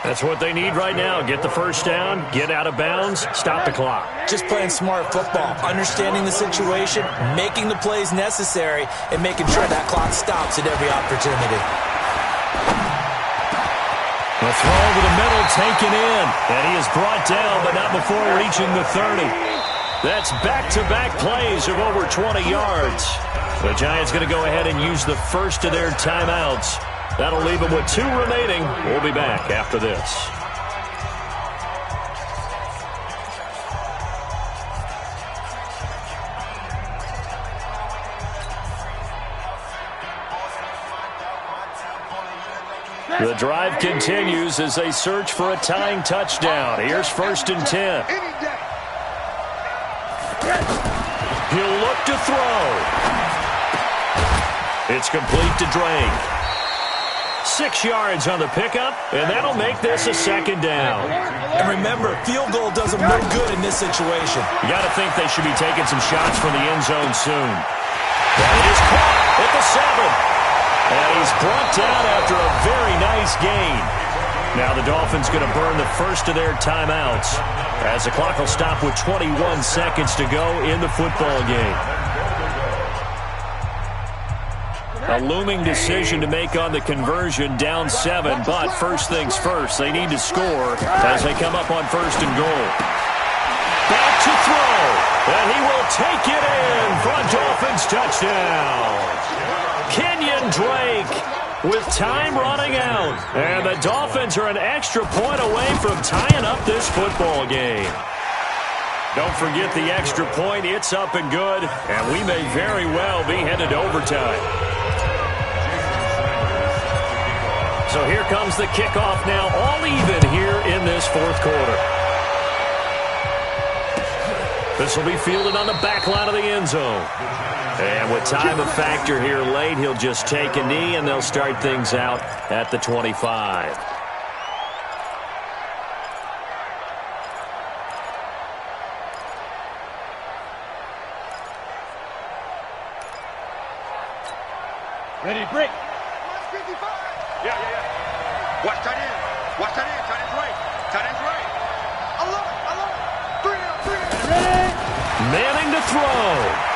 [SPEAKER 2] That's what they need right now. Get the first down, get out of bounds, stop the clock.
[SPEAKER 3] Just playing smart football, understanding the situation, making the plays necessary, and making sure that clock stops at every opportunity.
[SPEAKER 2] The throw over the middle taken in, and he is brought down, but not before reaching the 30. That's back-to-back plays of over 20 yards. The Giants going to go ahead and use the first of their timeouts. That'll leave them with 2 remaining. We'll be back after this. The drive continues as they search for a tying touchdown. Here's 1st and 10. He'll look to throw. It's complete to Drake. 6 yards on the pickup, and that'll make this a 2nd down.
[SPEAKER 3] And remember, field goal does them no good in this situation.
[SPEAKER 2] You got to think they should be taking some shots from the end zone soon. That is caught at the 7. And he's brought down after a very nice gain. Now the Dolphins going to burn the first of their timeouts as the clock will stop with 21 seconds to go in the football game. A looming decision to make on the conversion, down 7, but first things first, they need to score as they come up on 1st and goal. Back to throw, and he will take it in for a Dolphins touchdown. Kenyon Drake with time running out, and the Dolphins are an extra point away from tying up this football game. Don't forget the extra point. It's up and good, and we may very well be headed to overtime. So here comes the kickoff now, all even here in this 4th quarter. This will be fielded on the back line of the end zone. And with time a factor here late, he'll just take a knee, and they'll start things out at the 25.
[SPEAKER 1] Ready, break.
[SPEAKER 6] Yeah. Watch tight end. Watch tight end. Tight end's right. Tight end's right. I love it. 3 out.
[SPEAKER 1] Ready.
[SPEAKER 2] Manning to throw.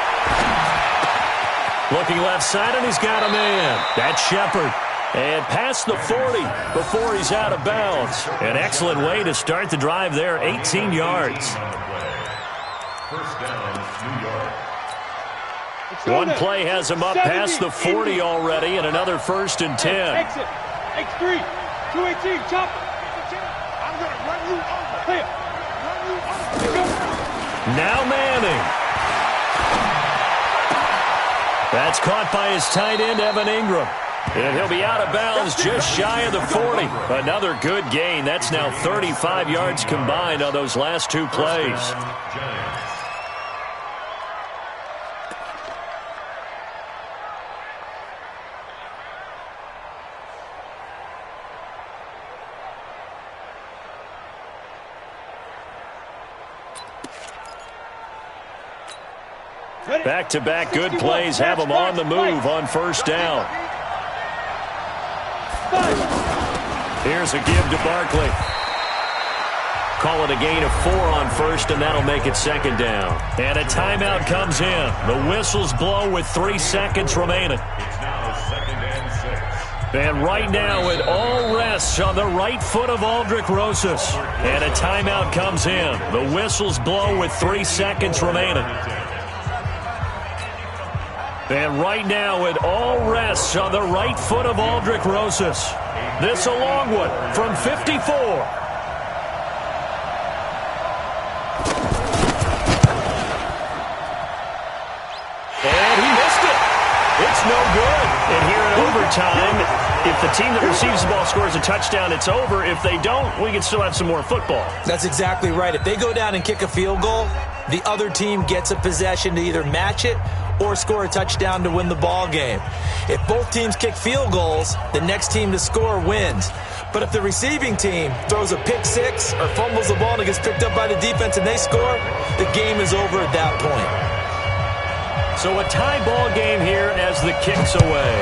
[SPEAKER 2] Looking left side, and he's got a man. That's Shepard. And past the 40 before he's out of bounds. An excellent way to start the drive there, 18 yards.
[SPEAKER 4] First down, New York.
[SPEAKER 2] One play has him up past the 40 already, and another 1st and 10.
[SPEAKER 1] Exit. X3. 218. Chop. I'm going to run you over. Here. Run you over.
[SPEAKER 2] Now Manning. That's caught by his tight end, Evan Ingram. And he'll be out of bounds just shy of the 40. Another good gain. That's now 35 yards combined on those last 2 plays. Back-to-back good plays have them on the move on 1st down. Here's a give to Barkley. Call it a gain of 4 on 1st, and that'll make it 2nd down. And a timeout comes in. The whistles blow with 3 seconds remaining.
[SPEAKER 4] It's now 2nd and 6.
[SPEAKER 2] And right now it all rests on the right foot of Aldrick Rosas. And a timeout comes in. The whistles blow with 3 seconds remaining. And right now it all rests on the right foot of Aldrick Rosas. This a long one from 54. And he missed it. It's no good. And here in overtime, if the team that receives the ball scores a touchdown, it's over. If they don't, we can still have some more football.
[SPEAKER 3] That's exactly right. If they go down and kick a field goal, the other team gets a possession to either match it or score a touchdown to win the ball game. If both teams kick field goals, the next team to score wins. But if the receiving team throws a pick 6 or fumbles the ball and it gets picked up by the defense and they score, the game is over at that point.
[SPEAKER 2] So a tie ball game here as the kick's away.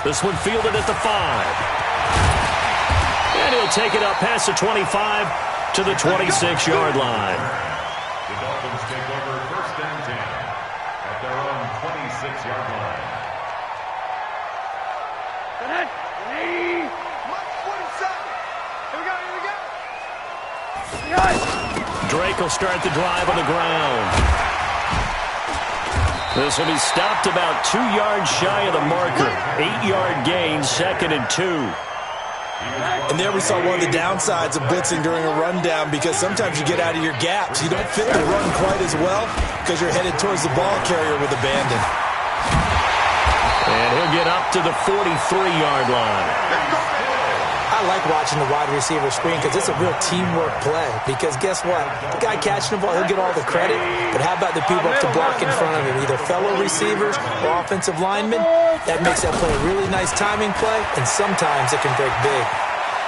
[SPEAKER 2] This one fielded at the 5. And he'll take it up past the 25 to the 26-yard line.
[SPEAKER 4] The Dolphins take over first and 10 at their own 26-yard line.
[SPEAKER 2] Drake will start the drive on the ground. This will be stopped about 2 yards shy of the marker. 8-yard gain, 2nd and 2.
[SPEAKER 3] And there we saw one of the downsides of blitzing during a rundown, because sometimes you get out of your gaps. You don't fit the run quite as well because you're headed towards the ball carrier with abandon.
[SPEAKER 2] And he'll get up to the 43-yard line.
[SPEAKER 3] I like watching the wide receiver screen because it's a real teamwork play. Because guess what? The guy catching the ball, he'll get all the credit. But how about the people up to block in front of him? Either fellow receivers or offensive linemen. That makes that play a really nice timing play, and sometimes it can break big.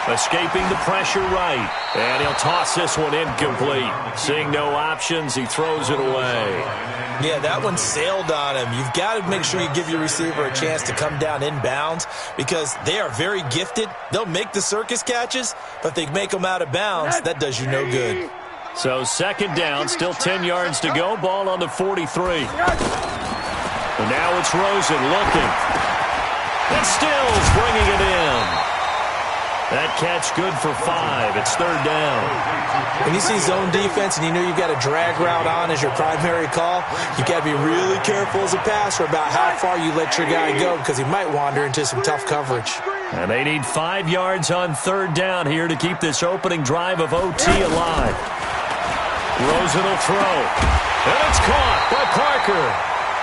[SPEAKER 2] Escaping the pressure right. And he'll toss this one incomplete. Seeing no options, he throws it away.
[SPEAKER 3] Yeah, that one sailed on him. You've got to make sure you give your receiver a chance to come down inbounds because they are very gifted. They'll make the circus catches, but if they make them out of bounds, that does you no good.
[SPEAKER 2] So 2nd down, still 10 yards to go. Ball on the 43. And now it's Rosen looking. And Stills bringing it in. That catch good for 5. It's 3rd down.
[SPEAKER 3] When you see zone defense and you know you've got a drag route on as your primary call, you've got to be really careful as a passer about how far you let your guy go because he might wander into some tough coverage.
[SPEAKER 2] And they need 5 yards on 3rd down here to keep this opening drive of OT alive. Rosen will throw. And it's caught by Parker.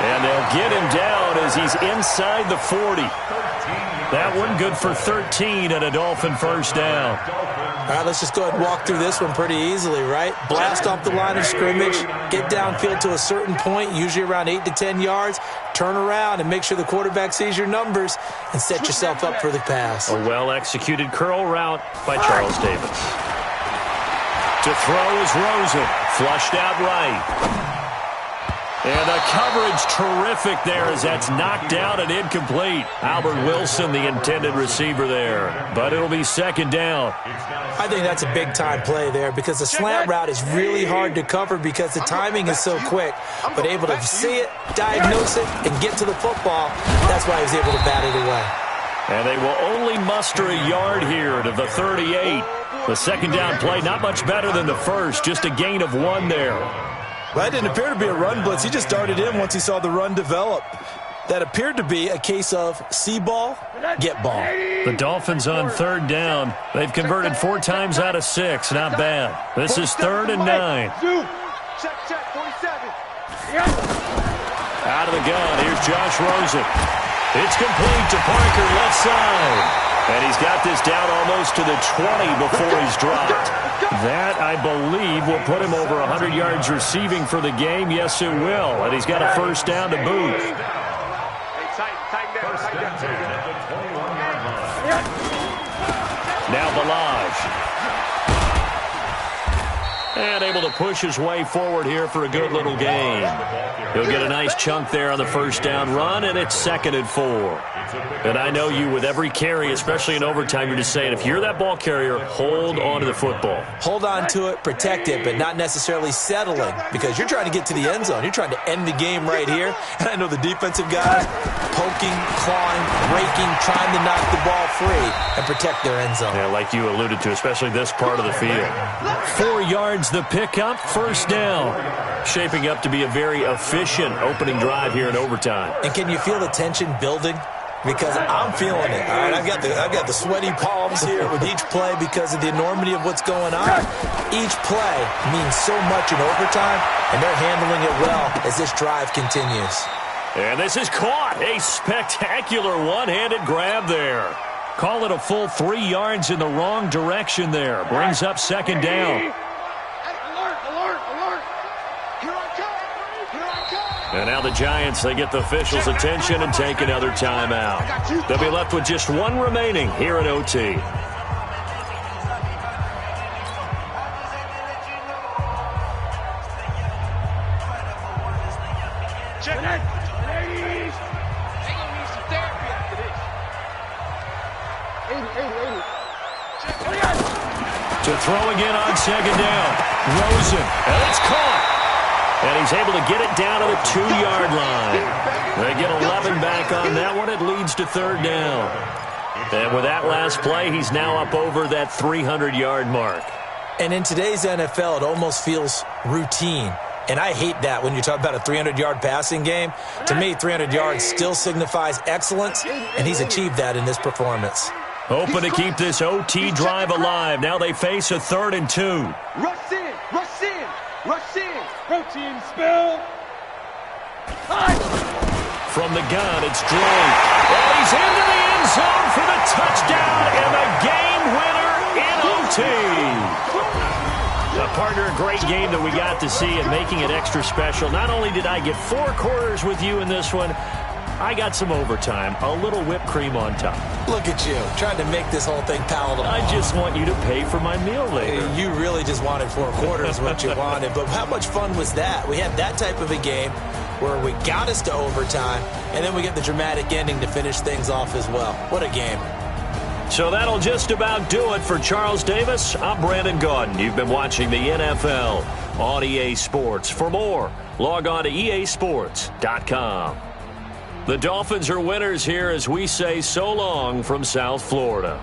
[SPEAKER 2] And they'll get him down as he's inside the 40. That one good for 13 and a Dolphin first down.
[SPEAKER 3] All right, let's just go ahead and walk through this one pretty easily, right? Blast off the line of scrimmage, get downfield to a certain point, usually around 8 to 10 yards, turn around and make sure the quarterback sees your numbers and set yourself up for the pass.
[SPEAKER 2] A well-executed curl route by Charles Davis. To throw is Rosen, flushed out right. And the coverage terrific there as that's knocked down and incomplete. Albert Wilson, the intended receiver there. But it'll be 2nd down.
[SPEAKER 3] I think that's a big-time play there because the slant route is really hard to cover because the timing is so quick. But able to see it, diagnose it, and get to the football, that's why he was able to bat it away.
[SPEAKER 2] And they will only muster a yard here to the 38. The 2nd down play, not much better than the first, just a gain of 1 there.
[SPEAKER 3] Well, that didn't appear to be a run blitz. He just darted in once he saw the run develop. That appeared to be a case of see ball, get ball.
[SPEAKER 2] The Dolphins on 3rd down. They've converted 4 times out of 6. Not bad. This is 3rd and 9.
[SPEAKER 1] Check, 47.
[SPEAKER 2] Out of the gun, here's Josh Rosen. It's complete to Parker, left side. And he's got this down almost to the 20 before he's dropped. That, I believe, will put him over 100 yards receiving for the game. Yes, it will. And he's got a first down to boot.
[SPEAKER 4] First and 10 at the 21-yard line.
[SPEAKER 2] Now Balaj. And able to push his way forward here for a good little gain. He'll get a nice chunk there on the first down run, and it's 2nd and 4. And I know you, with every carry, especially in overtime, you're just saying, if you're that ball carrier, hold on to the football.
[SPEAKER 3] Hold on to it, protect it, but not necessarily settling because you're trying to get to the end zone. You're trying to end the game right here. And I know the defensive guys poking, clawing, raking, trying to knock the ball free and protect their end zone.
[SPEAKER 2] Yeah, like you alluded to, especially this part of the field. 4 yards the pickup, first down. Shaping up to be a very efficient opening drive here in overtime.
[SPEAKER 3] And can you feel the tension building? Because I'm feeling it. All right, I've got the sweaty palms here with each play because of the enormity of what's going on. Each play means so much in overtime, and they're handling it well as this drive continues.
[SPEAKER 2] And this is caught. A spectacular one-handed grab there. Call it a full 3 yards in the wrong direction there. Brings up 2nd down. And now the Giants, they get the officials' attention and take another timeout. They'll be left with just 1 remaining here in OT. To throw again on second down. Rosen, and it's caught. And he's able to get it down to the 2-yard line. They get 11 back on that one. It leads to third down. And with that last play, he's now up over that 300-yard mark.
[SPEAKER 3] And in today's NFL, it almost feels routine. And I hate that when you talk about a 300-yard passing game. To me, 300 yards still signifies excellence, and he's achieved that in this performance.
[SPEAKER 2] Hoping to keep this OT drive alive. Now they face a 3rd and 2.
[SPEAKER 1] Rush in, rush in, rush in. Protein spill.
[SPEAKER 2] From the gun, it's Dre. And he's into the end zone for the touchdown and the game winner in OT. Partner, a great game that we got to see and making it extra special. Not only did I get 4 quarters with you in this one, I got some overtime, a little whipped cream on top.
[SPEAKER 3] Look at you, trying to make this whole thing palatable.
[SPEAKER 2] I just want you to pay for my meal later.
[SPEAKER 3] You really just wanted 4 quarters, what you wanted. But how much fun was that? We had that type of a game where we got us to overtime, and then we get the dramatic ending to finish things off as well. What a game.
[SPEAKER 2] So that'll just about do it for Charles Davis. I'm Brandon Gaudin. You've been watching the NFL on EA Sports. For more, log on to easports.com. The Dolphins are winners here as we say so long from South Florida.